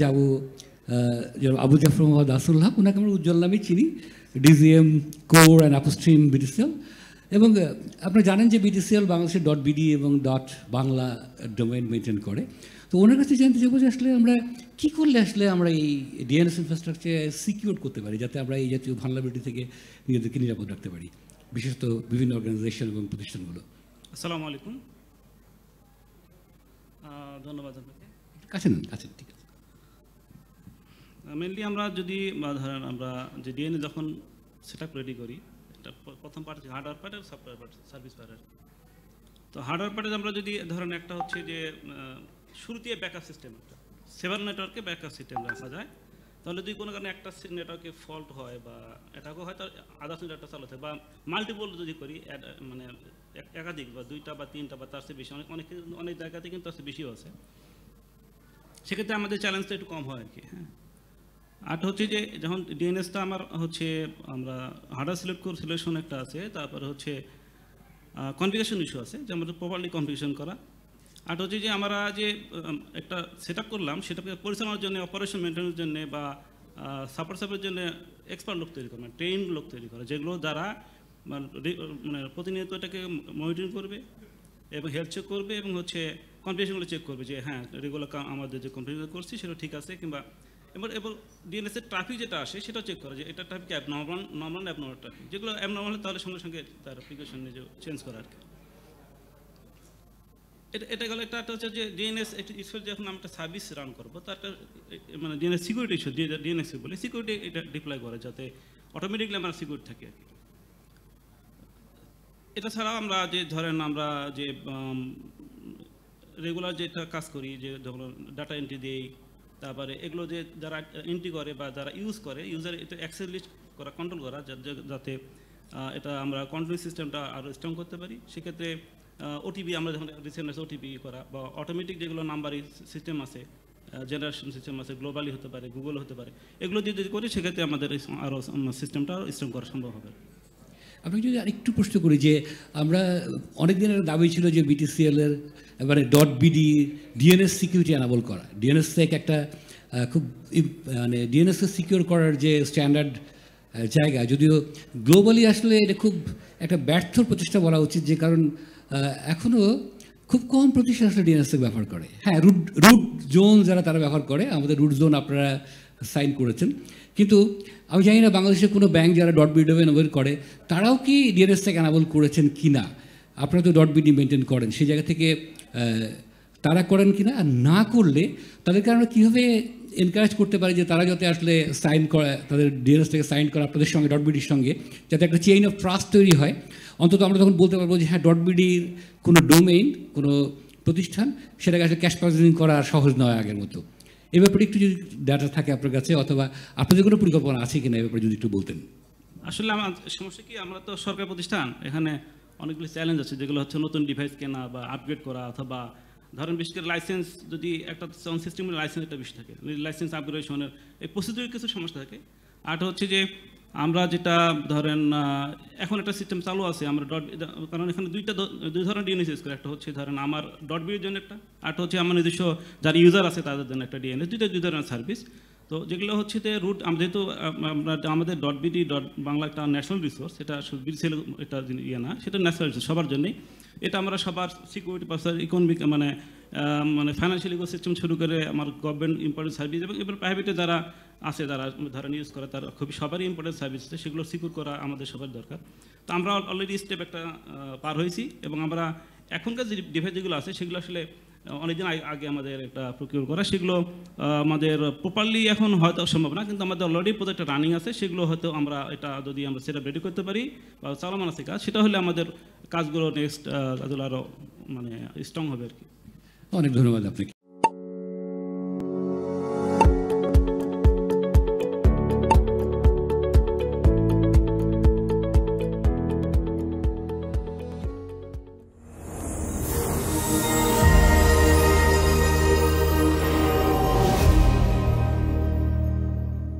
যাব যেমন আবু জাফর মোহাম্মদ আসুল্লাহ, ওনাকে আমরা উজ্জ্বল নামেই চিনি, DGM core and upstream BTCL. এবং আপনারা জানেন যে বিটিসিএল বাংলাদেশের .bd এবং .বাংলা ডোমেইন মেনটেন করে। তো ওনার কাছে জানতে চাইবো যে আসলে আমরা কী করলে আসলে আমরা এই ডিএনএস ইনফ্রাস্ট্রাকচার সিকিউর করতে পারি, যাতে আমরা এই জাতীয় ভালনারেবিলিটি থেকে নিজেদেরকে নিরাপদ রাখতে পারি, বিশেষত বিভিন্ন অর্গানাইজেশন এবং প্রতিষ্ঠানগুলো। আসসালামু আলাইকুম, ধন্যবাদ আপনাকে। আছেন ঠিক আছে। মেনলি আমরা যদি ধরেন আমরা যে ডিএনএ যখন সেট আপ রেডি করি, এটা প্রথম পার্ট হচ্ছে হার্ডওয়্যার পার্ট আর সফটওয়্যার পার্ট, সার্ভিস পার্ট। তো হার্ডওয়্যার পার্টে আমরা যদি ধরেন একটা হচ্ছে যে শুরুতে ব্যাকআপ সিস্টেম, একটা সেভার নেটওয়ার্কে ব্যাকআপ সিস্টেম রাখা যায়, তাহলে যদি কোনো কারণে একটা নেটওয়ার্কে ফল্ট হয় বা অ্যাটাকও হয়, তার আদার্স নেটওয়ার্কটা চালাতে, বা মাল্টিপল যদি করি মানে একাধিক বা 2টা বা 3টা বা তার চেয়ে বেশি, অনেক জায়গাতে কিন্তু তার চেয়ে বেশিও আছে, সেক্ষেত্রে আমাদের চ্যালেঞ্জটা একটু কম হয় আর কি। হ্যাঁ, আর হচ্ছে যে যখন ডিএনএসটা আমার হচ্ছে আমরা হার্ডওয়্যার সিলেকশন একটা আছে, তারপরে হচ্ছে কনফিগারেশন ইস্যু আছে, যে আমাদের প্রপারলি কনফিগারেশন করা। আর হচ্ছে যে আমরা যে একটা সেট আপ করলাম, সেটাকে পরিচালনার জন্য, অপারেশন মেনটেন্যান্সের জন্য বা সাপোর্ট সাপোর্টের জন্য এক্সপার্ট লোক তৈরি করা, মানে ট্রেন লোক তৈরি করা, যেগুলো দ্বারা মানে প্রতিনিয়ত এটাকে মনিটরিং করবে এবং হেলথ চেক করবে এবং হচ্ছে কনফিগারেশনগুলো চেক করবে যে হ্যাঁ রেগুলার আমাদের যে কনফিগারেশন করছি সেটা ঠিক আছে, কিংবা এবার ডিএনএসের ট্রাফিক যেটা আসে সেটাও চেক করে যে এটা ট্রাফিক নর্মাল ট্রাফিক, যেগুলো অ্যাবনর্মাল তাহলে সঙ্গে সঙ্গে তার অ্যাপ্লিকেশন নিজে চেঞ্জ করা আর কি। এটা গেল একটা হচ্ছে যে ডিএনএস ইস্যুর যখন আমরা একটা সার্ভিস রান করবো, তার একটা মানে ডিএনএস সিকিউরিটি ইস্যু, ডিএনএস বলে সিকিউরিটি এটা ডিপ্লয় করে, যাতে অটোমেটিকলি আমরা সিকিউরিটি থাকি আর কি। এটা ছাড়াও আমরা যে ধরেন আমরা যে রেগুলার যেটা কাজ করি, যে যখন ডাটা এন্ট্রি দিই, তারপরে এগুলো যে যারা এন্ট্রি করে বা যারা ইউজ করে, ইউজার এটা অ্যাক্সেস লিস্ট করা, কন্ট্রোল করা, যাতে এটা আমরা কন্ট্রোল সিস্টেমটা আরও স্ট্রং করতে পারি। সেক্ষেত্রে ওটিপি আমরা যখন রিসেন্ট ওটিপি করা, বা অটোমেটিক যেগুলো নাম্বারিং সিস্টেম আছে, জেনারেশন সিস্টেম আছে, গ্লোবালি হতে পারে, গুগল হতে পারে, এগুলো যদি করি সেক্ষেত্রে আমাদের আরও সিস্টেমটা স্ট্রং করা সম্ভব হবে। আপনি যদি আরেকটু প্রশ্ন করি যে আমরা অনেক দিনের দাবি ছিল যে বিটিসিএলের এবারে .bd ডিএনএস সিকিউরিটি অ্যানাবল করা, ডিএনএস থেকে একটা খুব মানে ডিএনএসকে সিকিউর করার যে স্ট্যান্ডার্ড জায়গা, যদিও গ্লোবালি আসলে এটা খুব একটা ব্যর্থ প্রচেষ্টা বলা উচিত, যে কারণ এখনও খুব কম প্রতিষ্ঠান আসলে ডিএনএসকে ব্যবহার করে। হ্যাঁ, রুট জোন যারা তারা ব্যবহার করে, আমাদের রুট জোন আপনারা সাইন করেছেন, কিন্তু আমি জানি না বাংলাদেশের কোনো ব্যাংক যারা .bd এনাবল করে তারাও কি ডিএনএস থেকে অ্যানাবল করেছেন কি না। আপনারা তো .bd মেনটেন করেন, সেই জায়গা থেকে তারা করেন কি না, আর না করলে তাদেরকে আমরা কীভাবে এনকারেজ করতে পারি যে তারা যাতে আসলে সাইন করে, তাদের ডিএনএস থেকে সাইন করে আপনাদের সঙ্গে .bdর সঙ্গে, যাতে একটা চেইন অফ ট্রাস্ট তৈরি হয়। অন্তত আমরা তখন বলতে পারবো যে হ্যাঁ .bdর কোনো ডোমেইন, কোনো প্রতিষ্ঠান, সেটাকে আসলে ক্যাশ প্রসেসিং করা সহজ নয় আগের মতো। এই ব্যাপারে একটু যদি ডাটা থাকে আপনার কাছে, অথবা আপনাদের কোনো পরিকল্পনা আছে কিনা এই ব্যাপারে যদি একটু বলতেন। আসলে আমার সমস্যা কি, আমরা তো সরকারি প্রতিষ্ঠান, এখানে অনেকগুলো চ্যালেঞ্জ আছে, যেগুলো হচ্ছে নতুন ডিভাইস কেনা বা আপগ্রেড করা, অথবা ধরেন বিশেষ করে লাইসেন্স, যদি একটা সিস্টেমের লাইসেন্স একটা বিষয় থাকে, লাইসেন্স আপগ্রেডেশনের এই প্রসিডিউরের কিছু সমস্যা থাকে। আর হচ্ছে যে আমরা যেটা ধরেন এখন একটা সিস্টেম চালু আছে আমরা কারণ এখানে দুই ধরনের ডিএনএস ইউজ করে, একটা হচ্ছে ধরেন আমার .bdর জন্য একটা, আরটা হচ্ছে আমার নিজস্ব যারা ইউজার আছে তাদের জন্য একটা ডিএনএস, দুই ধরনের সার্ভিস। তো যেগুলো হচ্ছে যে রুট, যেহেতু আমাদের .bd বাংলা একটা ন্যাশনাল রিসোর্স, এটা বিটিসিএল এটা ইয়ে না, সেটা ন্যাশনাল রিসোর্স সবার জন্যই। এটা আমরা সবার সিকিউরিটি পারপাস, ইকোনমিক মানে ফাইন্যান্সিয়াল ইকোসিস্টেম শুরু করে আমার গভর্নমেন্ট ইম্পর্টেন্ট সার্ভিস এবং এবার প্রাইভেটে যারা আছে, যারা ধরেন ইউজ করে, তার খুবই সবারই ইম্পর্টেন্ট সার্ভিস আছে, সেগুলো সিকিউর করা আমাদের সবার দরকার। তো আমরা অলরেডি স্টেপ একটা পার হয়েছি, এবং আমরা এখনকার যে ডিভাইস যেগুলো আছে সেগুলো আসলে অনেকদিন আগে আমাদের একটা প্রকিউর করা, সেগুলো আমাদের প্রপারলি এখন হয়তো সম্ভব না, কিন্তু আমাদের অলরেডি প্রজেক্টটা রানিং আছে, সেগুলো হয়তো আমরা এটা যদি আমরা সেটা রেডি করতে পারি বা চালানো আছে কাজ, সেটা হলে আমাদের কাজগুলো নেক্সট কাজগুলো আরও মানে স্ট্রং হবে আর কি। অনেক ধন্যবাদ আপনাকে।